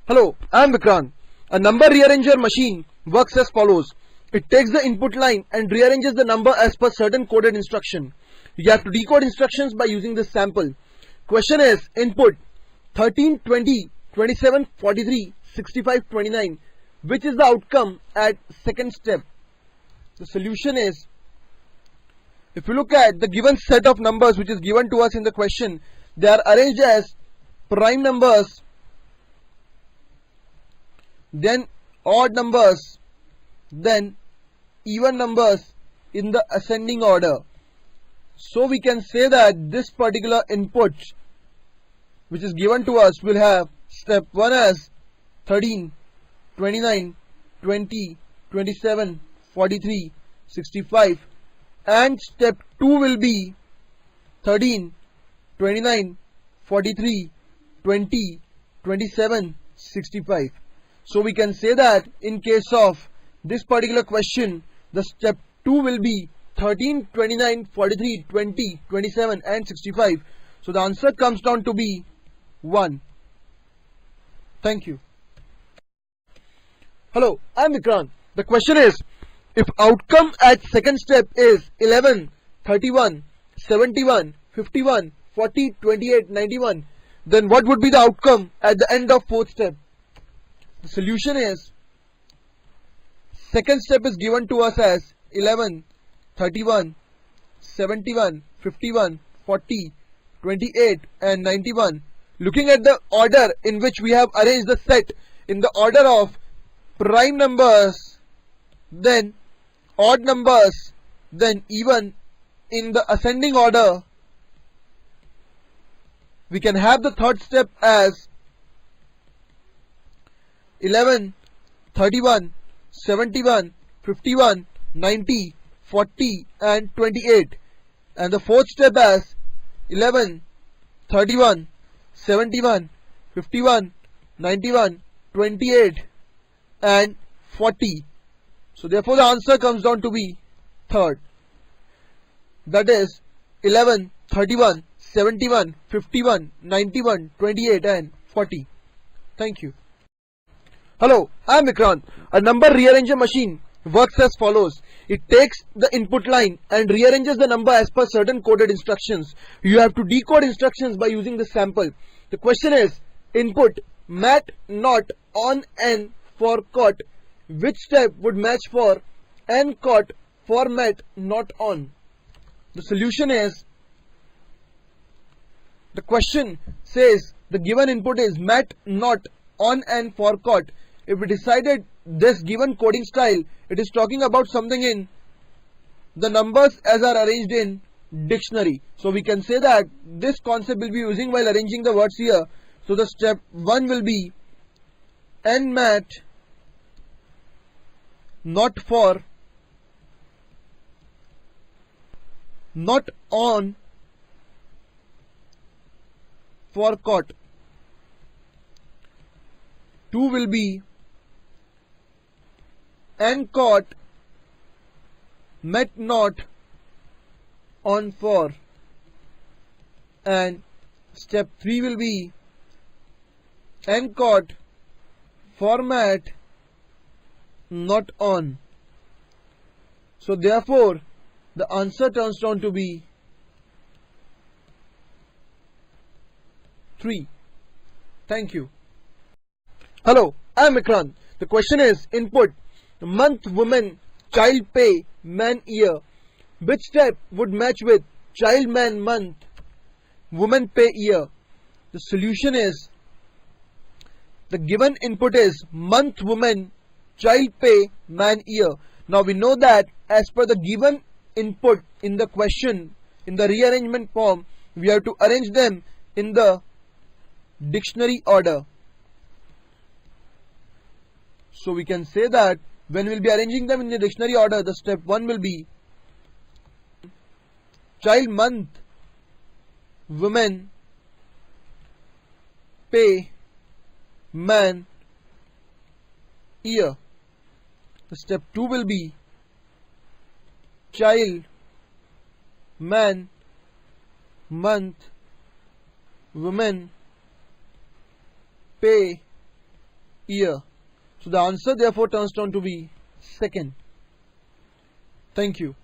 Hello, I am Vikrant. A number rearranger machine works as follows. It takes the input line and rearranges the number as per certain coded instruction. You have to decode instructions by using this sample. Question is input 13, 20, 27, 43, 65, 29. Which is the outcome at second step? The solution is, if you look at the given set of numbers which is given to us in the question, they are arranged as prime numbers, then odd numbers, then even numbers in the ascending order. So we can say that this particular input which is given to us will have step 1 as 13, 29, 20, 27, 43, 65, and step 2 will be 13, 29, 43, 20, 27, 65. So we can say that in case of this particular question, the step 2 will be 13, 29, 43, 20, 27 and 65. So the answer comes down to be 1. Thank you. Hello, I am Vikrant. The question is, if outcome at second step is 11, 31, 71, 51, 40, 28, 91, then what would be the outcome at the end of fourth step? The solution is, second step is given to us as 11, 31, 71, 51, 40, 28 and 91. Looking at the order in which we have arranged the set in the order of prime numbers, then odd numbers, then even in the ascending order, we can have the third step as 11, 31, 71, 51, 90, 40 and 28, and the fourth step as 11, 31, 71, 51, 91, 28 and 40. So therefore the answer comes down to be third, that is 11, 31, 71, 51, 91, 28 and 40. Thank you. Hello, I am Vikrant. A number rearranger machine works as follows. It takes the input line and rearranges the number as per certain coded instructions. You have to decode instructions by using this sample. The question is, input mat not on n for cot. Which step would match for n cot for mat not on? The solution is, the question says the given input is mat not on n for cot. If we decided this given coding style, it is talking about something in the numbers as are arranged in dictionary. So we can say that this concept will be using while arranging the words here. So the step 1 will be n mat not for, not on for cot. 2 will be n cot met not on for, and step 3 will be n cot format not on. So therefore the answer turns down to be 3. Thank you. Hello, I am Vikrant. The question is input month, woman, child, pay, man, year. Which step would match with child, man, month, woman, pay, year? The solution is, the given input is month, woman, child, pay, man, year. Now we know that as per the given input in the question, in the rearrangement form, we have to arrange them in the dictionary order. So we can say that when we will be arranging them in the dictionary order, the step 1 will be child, month, woman, pay, man, year. The step 2 will be child, man, month, woman, pay, year. So the answer therefore turns out to be second. Thank you.